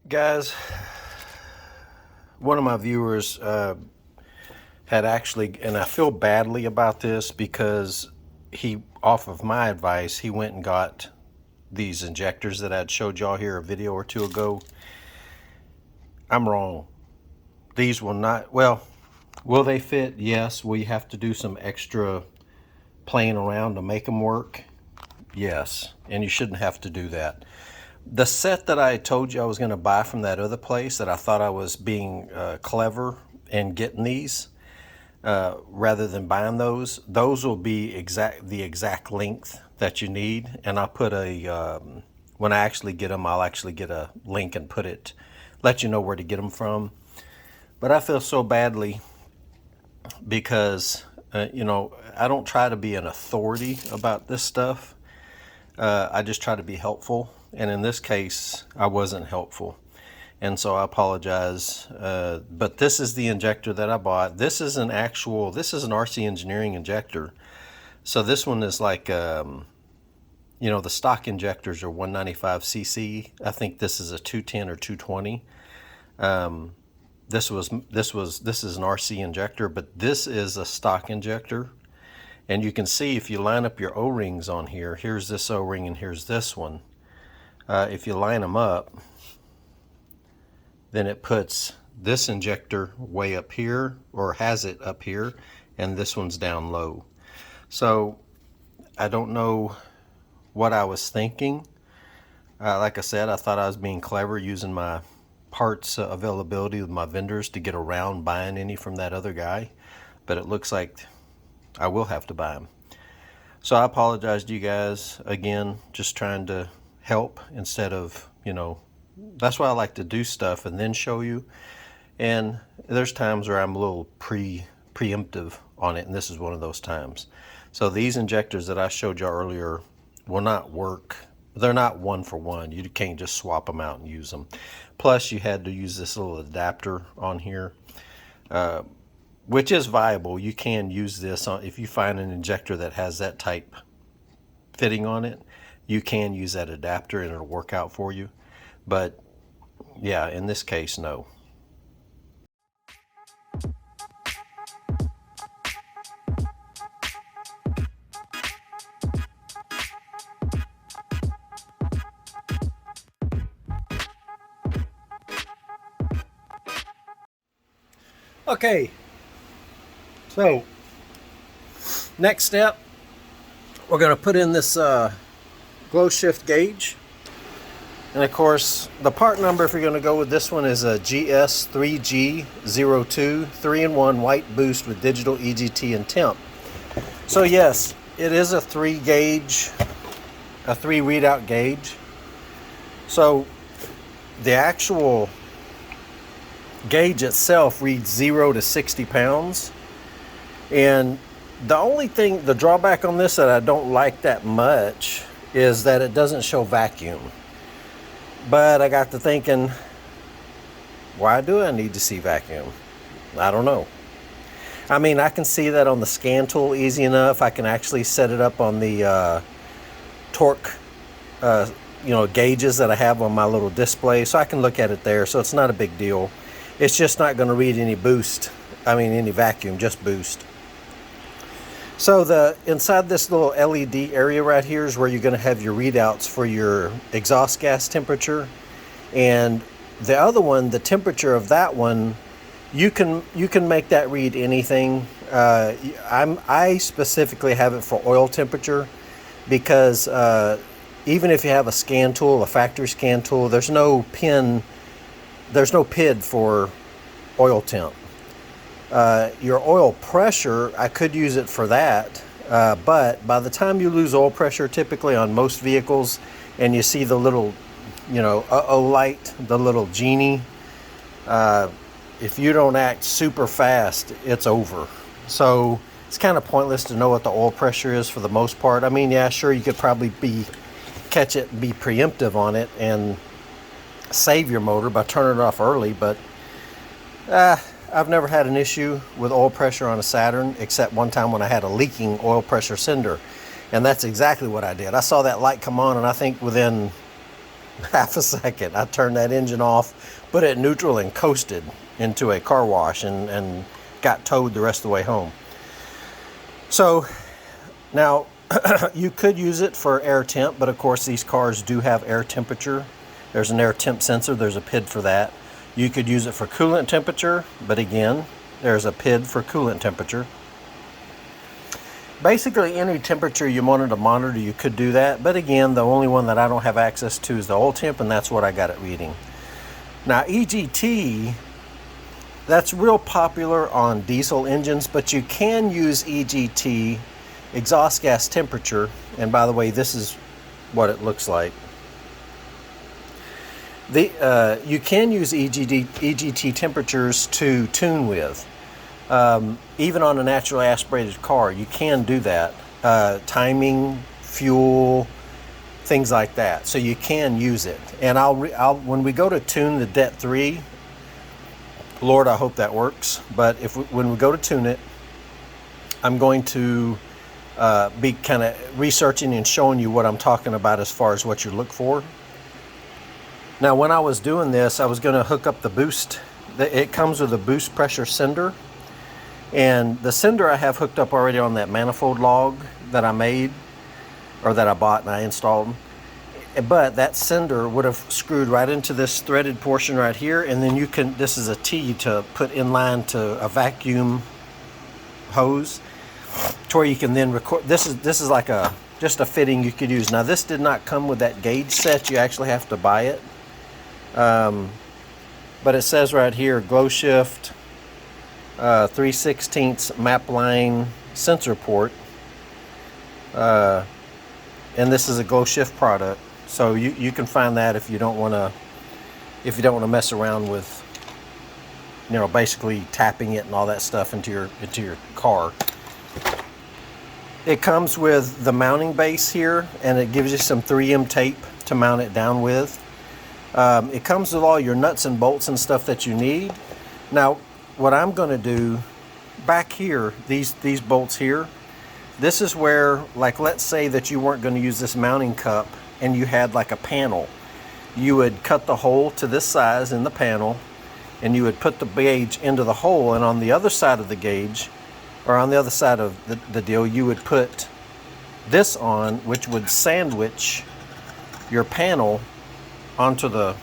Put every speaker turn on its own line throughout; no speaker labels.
Guys, one of my viewers had actually, and I feel badly about this because he, off of my advice, he went and got these injectors that I'd showed y'all here a video or two ago. I'm wrong. These will not, well, will they fit? Yes. Will you have to do some extra playing around to make them work? Yes. And you shouldn't have to do that. The set that I told you I was going to buy from that other place that I thought I was being clever and getting these rather than buying those will be the exact length that you need. And I'll put when I actually get them, I'll actually get a link and let you know where to get them from. But I feel so badly because, I don't try to be an authority about this stuff. I just try to be helpful. And in this case, I wasn't helpful. And so I apologize. But this is the injector that I bought. This is an RC Engineering injector. So this one is like, the stock injectors are 195 cc. I think this is a 210 or 220. This is an RC injector, but this is a stock injector. And you can see if you line up your O-rings on here, here's this O-ring and here's this one. If you line them up, then it puts this injector way up here, or has it up here, and this one's down low. So I don't know what I was thinking. Like I said, I thought I was being clever using my parts availability with my vendors to get around buying any from that other guy, but it looks like I will have to buy them. So I apologize to you guys again, just trying to help instead of, that's why I like to do stuff and then show you. And there's times where I'm a little preemptive on it, and this is one of those times. So these injectors that I showed you earlier will not work. They're not one for one. You can't just swap them out and use them. Plus you had to use this little adapter on here, which is viable. You can use this if you find an injector that has that type fitting on it. You can use that adapter and it'll work out for you. But yeah, in this case, no. Okay, so next step, we're going to put in this glow shift gauge. And of course, the part number, if you're going to go with this one, is a GS3G02 3-in-1 white boost with digital EGT and temp. So yes, it is a 3 readout gauge. So the actual gauge itself reads 0 to 60 pounds. And the drawback on this that I don't like that much is that it doesn't show vacuum. But I got to thinking, why do I need to see vacuum? I don't know. I mean, I can see that on the scan tool easy enough. I can actually set it up on the torque gauges that I have on my little display, so I can look at it there, so it's not a big deal. It's just not going to read any vacuum, just boost. So inside this little LED area right here is where you're going to have your readouts for your exhaust gas temperature. And the other one, the temperature of that one, you can make that read anything. I specifically have it for oil temperature because even if you have a scan tool, a factory scan tool, there's no PID for oil temp. Your oil pressure, I could use it for that, but by the time you lose oil pressure, typically on most vehicles, and you see the little, light, the little genie, if you don't act super fast, it's over. So it's kind of pointless to know what the oil pressure is for the most part. I mean, yeah, sure, you could probably catch it and be preemptive on it and save your motor by turning it off early, but I've never had an issue with oil pressure on a Saturn, except one time when I had a leaking oil pressure sender. And that's exactly what I did. I saw that light come on, and I think within half a second. I turned that engine off, put it in neutral, and coasted into a car wash and got towed the rest of the way home. So now you could use it for air temp, but of course these cars do have air temperature. There's an air temp sensor, there's a PID for that. You could use it for coolant temperature, but again, there's a PID for coolant temperature. Basically any temperature you wanted to monitor, you could do that, but again, the only one that I don't have access to is the oil temp, and that's what I got it reading. Now EGT, that's real popular on diesel engines, but you can use EGT, exhaust gas temperature, and by the way, this is what it looks like. You can use EGT temperatures to tune with. Even on a naturally aspirated car, you can do that. Timing, fuel, things like that. So you can use it. And when we go to tune the Det 3, Lord, I hope that works. But when we go to tune it, I'm going to be kind of researching and showing you what I'm talking about as far as what you look for. Now, when I was doing this, I was going to hook up the boost. It comes with a boost pressure sender. And the sender I have hooked up already on that manifold log that I made, or that I bought and I installed. But that sender would have screwed right into this threaded portion right here, and then you can, this is a T to put in line to a vacuum hose, to where you can then record. This is like just a fitting you could use. Now this did not come with that gauge set, you actually have to buy it. But it says right here, glow shift, 3/16 map line sensor port, and this is a glow shift product. So you can find that if you don't want to mess around with, basically tapping it and all that stuff into your car. It comes with the mounting base here, and it gives you some 3M tape to mount it down with. It comes with all your nuts and bolts and stuff that you need. Now, what I'm going to do back here, these bolts here, this is where, like, let's say that you weren't going to use this mounting cup and you had like a panel. You would cut the hole to this size in the panel, and you would put the gauge into the hole, and on the other side of the gauge, or on the other side of the deal, you would put this on, which would sandwich your panel onto the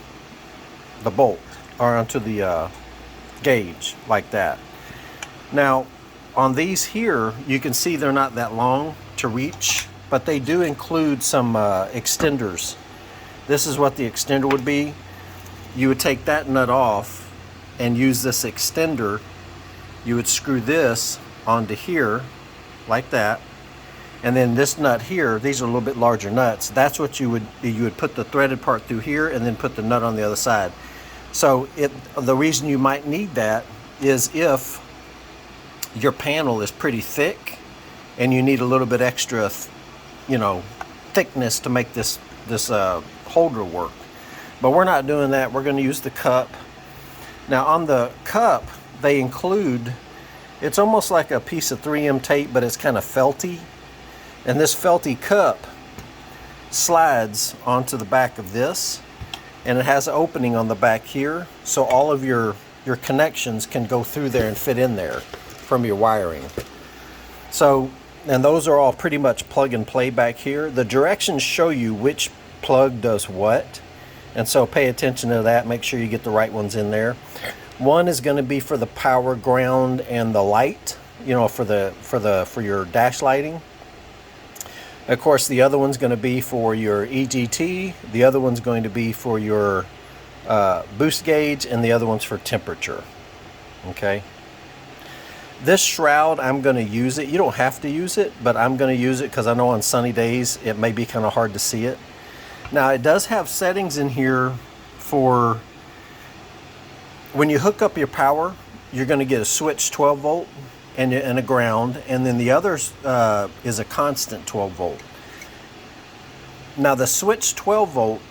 bolt, or onto the gauge, like that. Now on these here, you can see they're not that long to reach, but they do include some extenders. This is what the extender would be. You would take that nut off and use this extender. You would screw this onto here like that, and then this nut here, these are a little bit larger nuts, that's what you would put the threaded part through here, and then put the nut on the other side. So the reason you might need that is if your panel is pretty thick and you need a little bit extra thickness to make this holder work. But we're not doing that. We're going to use the cup. Now on the cup, they include, it's almost like a piece of 3M tape, but it's kind of felty. And this felty cup slides onto the back of this, and it has an opening on the back here, so all of your connections can go through there and fit in there from your wiring. So, and those are all pretty much plug and play back here. The directions show you which plug does what, and so pay attention to that. Make sure you get the right ones in there. One is going to be for the power, ground, and the light, for your dash lighting. Of course, the other one's going to be for your EGT, the other one's going to be for your boost gauge, and the other one's for temperature. Okay. This shroud, I'm going to use it. You don't have to use it, but I'm going to use it because I know on sunny days it may be kind of hard to see it. Now, it does have settings in here for when you hook up your power, you're going to get a switch 12 volt and a ground, and then the other is a constant 12 volt. Now the switch 12 volt,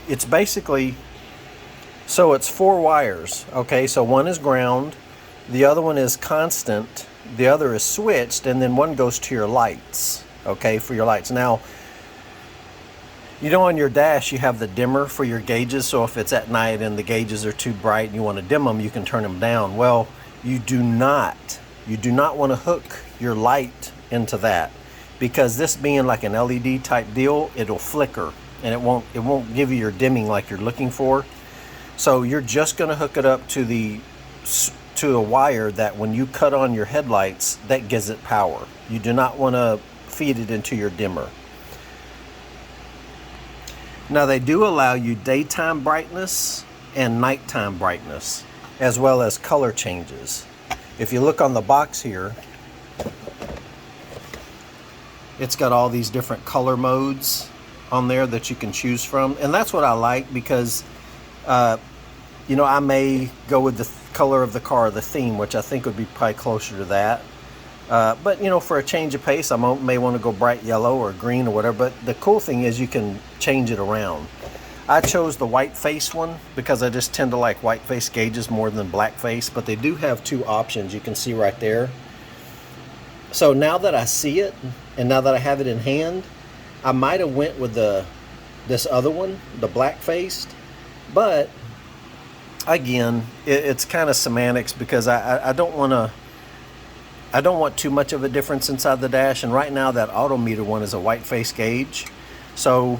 it's basically, so it's 4 wires, okay? So one is ground, the other one is constant, the other is switched, and then one goes to your lights, okay, for your lights. Now, You know, on your dash, you have the dimmer for your gauges. So if it's at night and the gauges are too bright and you want to dim them, you can turn them down. Well, you do not want to hook your light into that, because this being like an LED type deal, it'll flicker and it won't give you your dimming like you're looking for. So you're just going to hook it up to a wire that when you cut on your headlights, that gives it power. You do not want to feed it into your dimmer. Now they do allow you daytime brightness and nighttime brightness, as well as color changes. If you look on the box here, it's got all these different color modes on there that you can choose from. And that's what I like, because you know, I may go with the color of the car, the theme, which I think would be probably closer to that. But you know, for a change of pace, I may want to go bright yellow or green or whatever. But the cool thing is you can change it around. I chose the white face one because I just tend to like white face gauges more than black face. But they do have two options, you can see right there. So now that I see it, and now that I have it in hand, I might have went with this other one, the black faced. But again, it's kind of semantics, because I don't want too much of a difference inside the dash. And right now that Autometer one is a white face gauge, so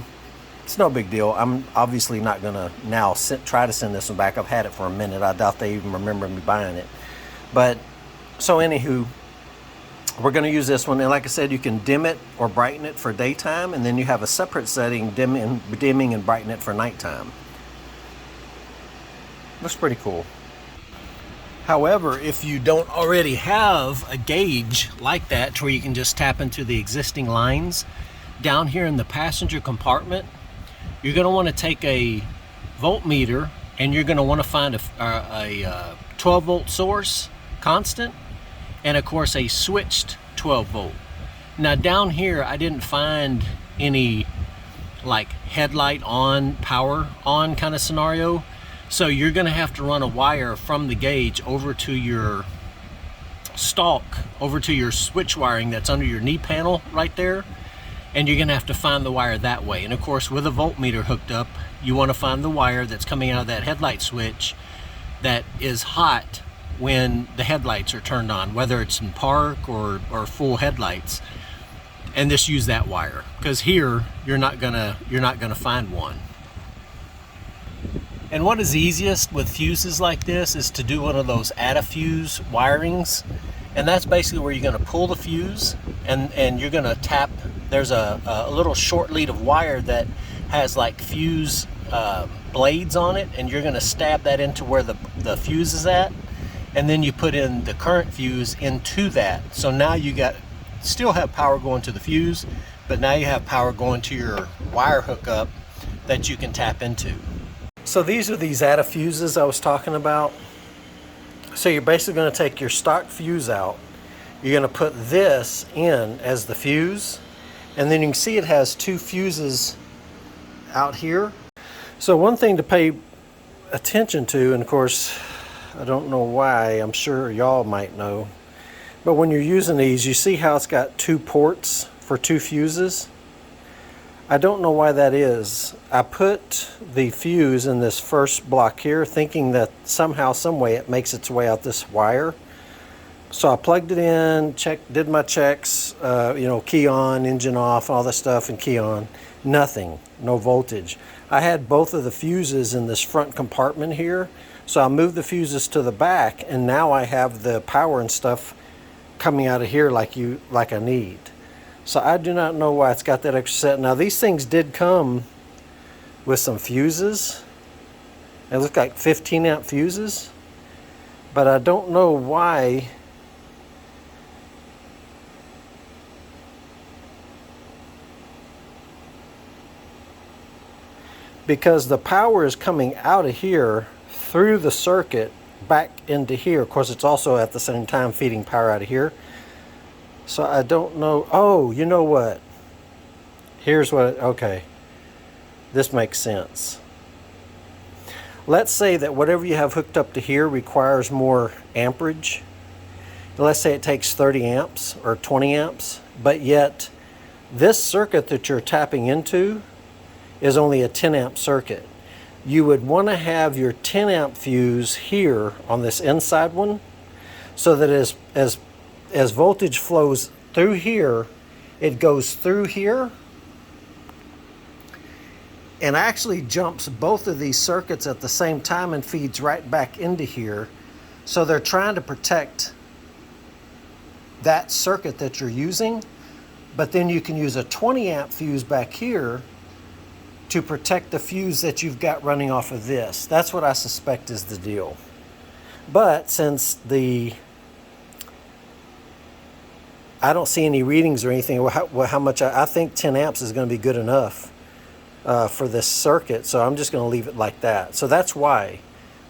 it's no big deal. I'm obviously not gonna now try to send this one back. I've had it for a minute. I doubt they even remember me buying it. But so anywho, we're gonna use this one. And like I said, you can dim it or brighten it for daytime, and then you have a separate setting, dimming and brighten it for nighttime. Looks pretty cool. However, if you don't already have a gauge like that to where you can just tap into the existing lines, down here in the passenger compartment, you're going to want to take a voltmeter, and you're going to want to find a 12 volt source constant, and of course a switched 12 volt. Now down here I didn't find any like headlight on, power on kind of scenario. So you're going to have to run a wire from the gauge over to your stalk, over to your switch wiring that's under your knee panel right there. And you're going to have to find the wire that way. And of course, with a voltmeter hooked up, you want to find the wire that's coming out of that headlight switch that is hot when the headlights are turned on, whether it's in park or full headlights. And just use that wire, because here you're not gonna find one. And what is easiest with fuses like this is to do one of those add a fuse wirings. And that's basically where you're going to pull the fuse, and you're going to tap. There's a little short lead of wire that has like fuse blades on it, and you're going to stab that into where the fuse is at. And then you put in the current fuse into that. So now you still have power going to the fuse, but now you have power going to your wire hookup that you can tap into. So these are these add a fuses I was talking about. So you're basically going to take your stock fuse out. You're going to put this in as the fuse. And then you can see it has two fuses out here. So one thing to pay attention to, and of course, I don't know why, I'm sure y'all might know, but when you're using these, you see how it's got two ports for two fuses? I don't know why that is. I put the fuse in this first block here thinking that somehow, some way it makes its way out this wire. So I plugged it in, did my checks, key on, engine off, all this stuff, and key on. Nothing, no voltage. I had both of the fuses in this front compartment here, so I moved the fuses to the back, and now I have the power and stuff coming out of here like I need. So I do not know why it's got that extra set. Now these things did come with some fuses. They look like 15 amp fuses, but I don't know why. Because the power is coming out of here through the circuit back into here. Of course, it's also at the same time feeding power out of here. So I don't know. Oh, you know what? Here's what, okay. This makes sense. Let's say that whatever you have hooked up to here requires more amperage. Let's say it takes 30 amps or 20 amps, but yet this circuit that you're tapping into is only a 10 amp circuit. You would want to have your 10 amp fuse here on this inside one, so that as voltage flows through here, it goes through here and actually jumps both of these circuits at the same time and feeds right back into here. So they're trying to protect that circuit that you're using, but then you can use a 20 amp fuse back here to protect the fuse that you've got running off of this. That's what I suspect is the deal. But since I don't see any readings or anything, how much I think 10 amps is going to be good enough for this circuit, so I'm just going to leave it like that. So that's why.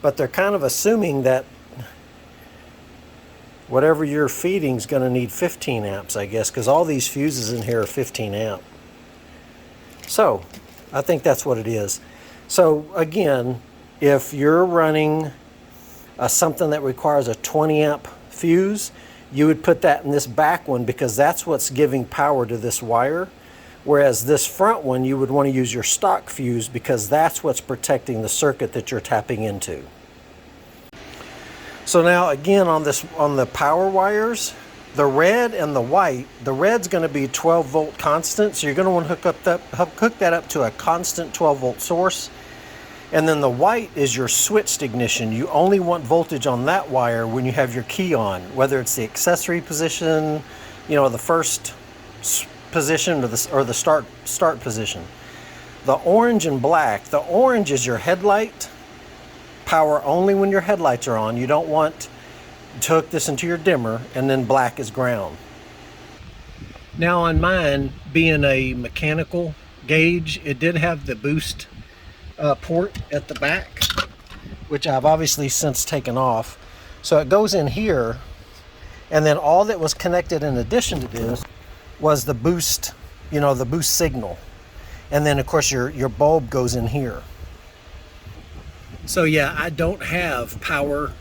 But they're kind of assuming that whatever you're feeding is going to need 15 amps, I guess, because all these fuses in here are 15 amp. So I think that's what it is. So again, if you're running something that requires a 20 amp fuse, you would put that in this back one because that's what's giving power to this wire. Whereas this front one, you would want to use your stock fuse because that's what's protecting the circuit that you're tapping into. So now again on the power wires, the red and the white, the red's going to be 12 volt constant, so you're going to want to hook that up to a constant 12 volt source. And then the white is your switched ignition. You only want voltage on that wire when you have your key on, whether it's the accessory position, the first position or the start position. The orange and black, the orange is your headlight. Power only when your headlights are on. You don't want to hook this into your dimmer, and then black is ground. Now on mine, being a mechanical gauge, it did have the boost port at the back, which I've obviously since taken off. So it goes in here, and then all that was connected in addition to this was the boost, the boost signal. And then of course your bulb goes in here. So yeah, I don't have power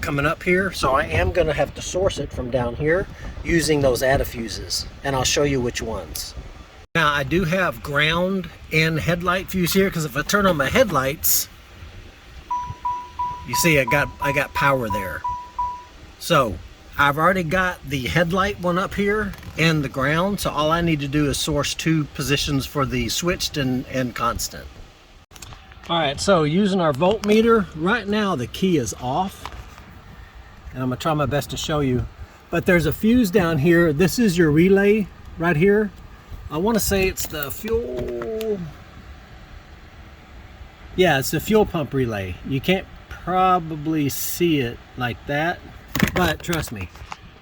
coming up here, so I am going to have to source it from down here using those adaffuses, and I'll show you which ones. Now I do have ground and headlight fuse here, because if I turn on my headlights, you see I got power there. So I've already got the headlight one up here and the ground, so all I need to do is source 2 positions for the switched and constant. Alright, so using our voltmeter, right now the key is off, and I'm going to try my best to show you. But there's a fuse down here. This is your relay right here. I want to say it's the fuel... Yeah, it's the fuel pump relay. You can't probably see it like that, but trust me,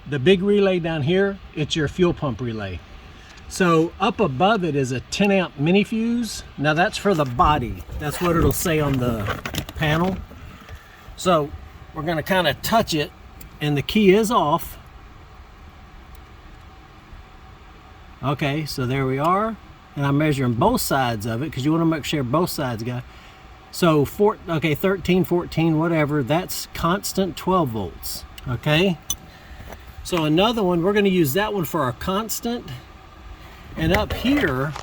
the big relay down here, it's your fuel pump relay. So up above it is a 10 amp mini fuse. Now that's for the body. That's what it'll say on the panel. So we're going to kind of touch it, and the key is off. Okay, so there we are. And I'm measuring both sides of it because you want to make sure both sides got. So 13, 14, whatever, that's constant 12 volts. Okay. So another one, we're going to use that one for our constant. And up here,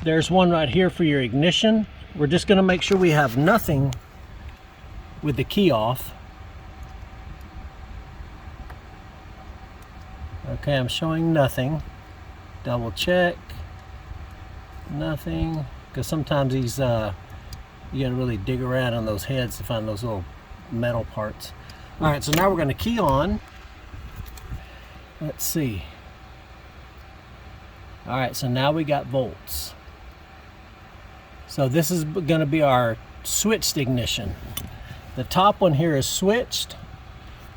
there's one right here for your ignition. We're just going to make sure we have nothing with the key off. Okay, I'm showing nothing. Double check. Nothing. Because sometimes these, you got to really dig around on those heads to find those little metal parts. All right, so now we're going to key on. Let's see. All right, so now we got volts. So this is going to be our switched ignition. The top one here is switched.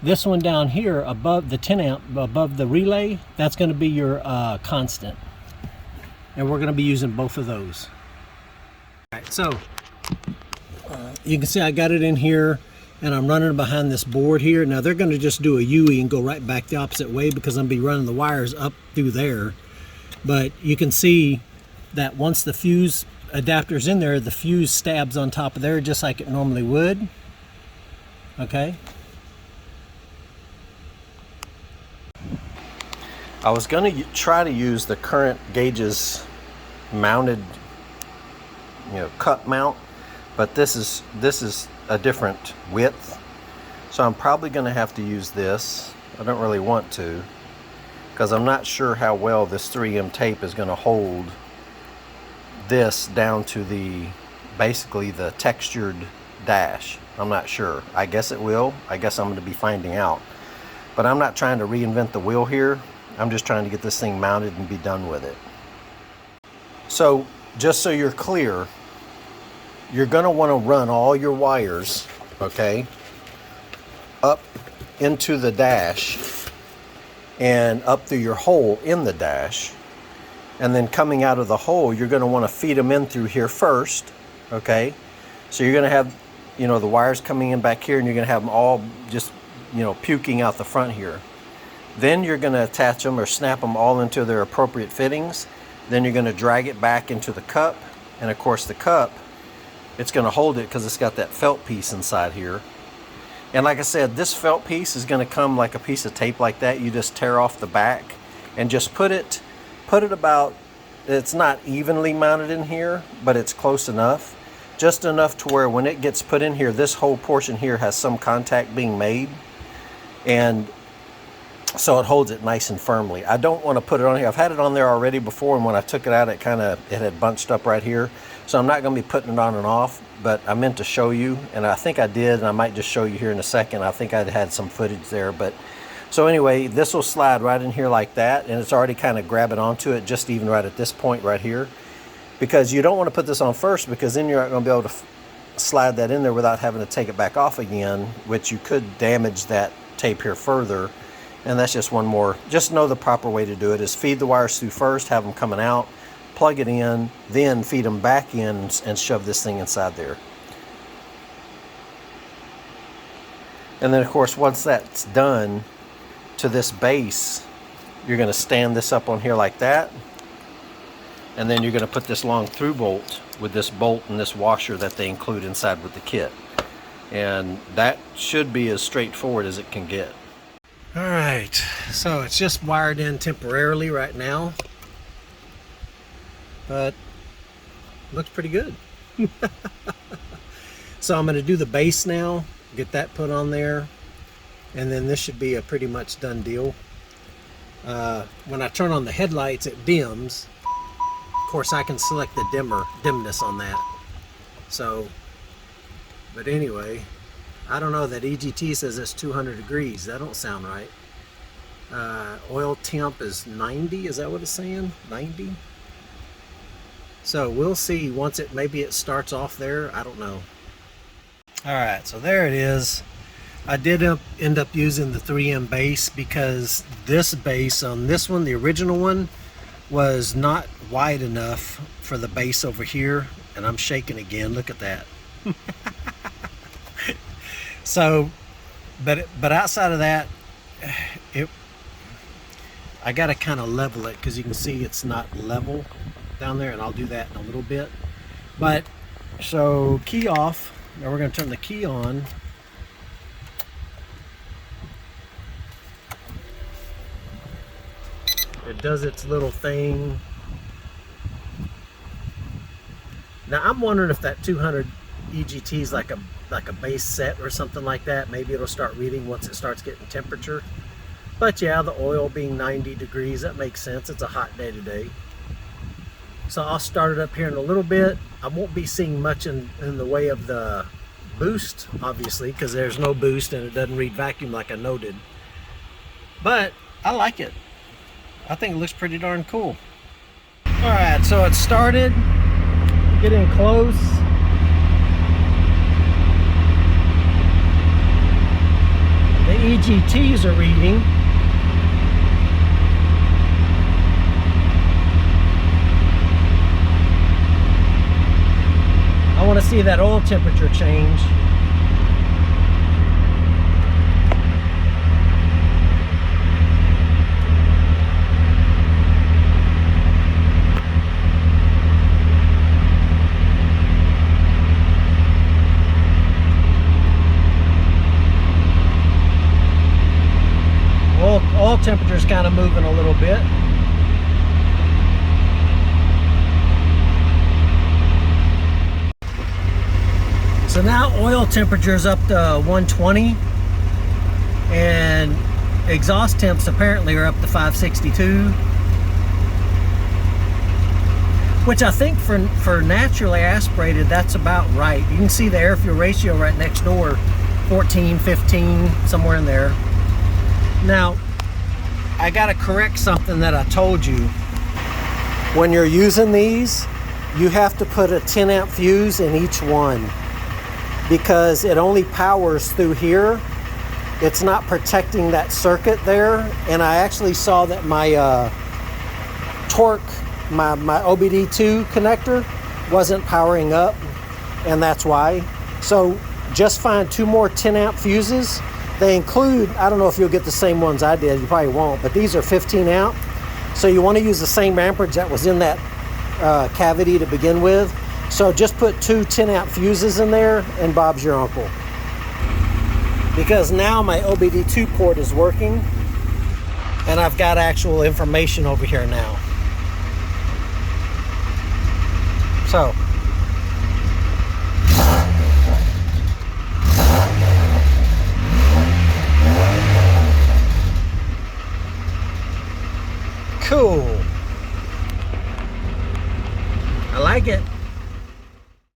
This one down here above the 10 amp, above the relay, that's going to be your constant. And we're going to be using both of those. All right, so you can see I got it in here, and I'm running behind this board here. Now they're going to just do a UE and go right back the opposite way because I'm going to be running the wires up through there. But you can see that once the fuse adapter's in there, the fuse stabs on top of there just like it normally would. Okay. I was going to try to use the current gauges mounted cup mount, but this is a different width, so I'm probably going to have to use this. I don't really want to, because I'm not sure how well this 3M tape is going to hold this down to basically the textured dash. I'm not sure. I guess it will. I guess I'm going to be finding out. But I'm not trying to reinvent the wheel here. I'm just trying to get this thing mounted and be done with it. So just so you're clear, you're going to want to run all your wires, okay, up into the dash and up through your hole in the dash. And then coming out of the hole, you're going to want to feed them in through here first, okay? So you're going to have, the wires coming in back here, and you're going to have them all just, puking out the front here. Then you're going to attach them or snap them all into their appropriate fittings. Then you're going to drag it back into the cup. And of course the cup, it's going to hold it because it's got that felt piece inside here. And like I said, this felt piece is going to come like a piece of tape like that. You just tear off the back and just put it about, it's not evenly mounted in here, but it's close enough. Just enough to where when it gets put in here, this whole portion here has some contact being made. And so it holds it nice and firmly. I don't want to put it on here. I've had it on there already before, and when I took it out, it had bunched up right here. So I'm not going to be putting it on and off, but I meant to show you, and I think I did, and I might just show you here in a second. I think I had some footage there, but so anyway, this will slide right in here like that, and it's already kind of grabbing onto it just even right at this point right here, because you don't want to put this on first, because then you're not going to be able to slide that in there without having to take it back off again, which you could damage that tape here further. And that's just one more. Just know the proper way to do it is feed the wires through first, have them coming out, plug it in, then feed them back in and shove this thing inside there. And then of course, once that's done to this base, you're going to stand this up on here like that. And then you're going to put this long through bolt with this bolt and this washer that they include inside with the kit. And that should be as straightforward as it can get. All right, so it's just wired in temporarily right now, but looks pretty good. So I'm going to do the base now, get that put on there, and then this should be a pretty much done deal. When I turn on the headlights, it dims. Of course, I can select the dimness on that. So, but anyway, I don't know, that EGT says it's 200 degrees. That don't sound right. Oil temp is 90. Is that what it's saying? 90? So we'll see once maybe it starts off there. I don't know. All right, so there it is. I did end up using the 3M base because this base on this one, the original one, was not wide enough for the base over here. And I'm shaking again. Look at that. So, but outside of that, I got to kind of level it because you can see it's not level down there, and I'll do that in a little bit. But so key off. Now we're going to turn the key on. It does its little thing. Now I'm wondering if that 200 EGT is like a base set or something like that. Maybe it'll start reading once it starts getting temperature. But yeah, the oil being 90 degrees, that makes sense. It's a hot day today. So I'll start it up here in a little bit. I won't be seeing much in the way of the boost, obviously, because there's no boost and it doesn't read vacuum like I noted. But I like it. I think it looks pretty darn cool. All right, so it started. Get in close. The EGTs are reading. I want to see that oil temperature change. Oil temperature's kind of moving a little bit.
So now oil temperature is up to 120, and exhaust temps apparently are up to 562, which I think for naturally aspirated, that's about right. You can see the air fuel ratio right next door, 14, 15, somewhere in there. Now, I gotta correct something that I told you. When you're using these, you have to put a 10 amp fuse in each one, because it only powers through here. It's not protecting that circuit there. And I actually saw that my torque, my OBD2 connector wasn't powering up, and that's why. So just find 2 more 10 amp fuses. They include, I don't know if you'll get the same ones I did, you probably won't, but these are 15 amp. So you want to use the same amperage that was in that cavity to begin with. So just put 2 10 amp fuses in there, and Bob's your uncle. Because now my OBD2 port is working, and I've got actual information over here now. So cool.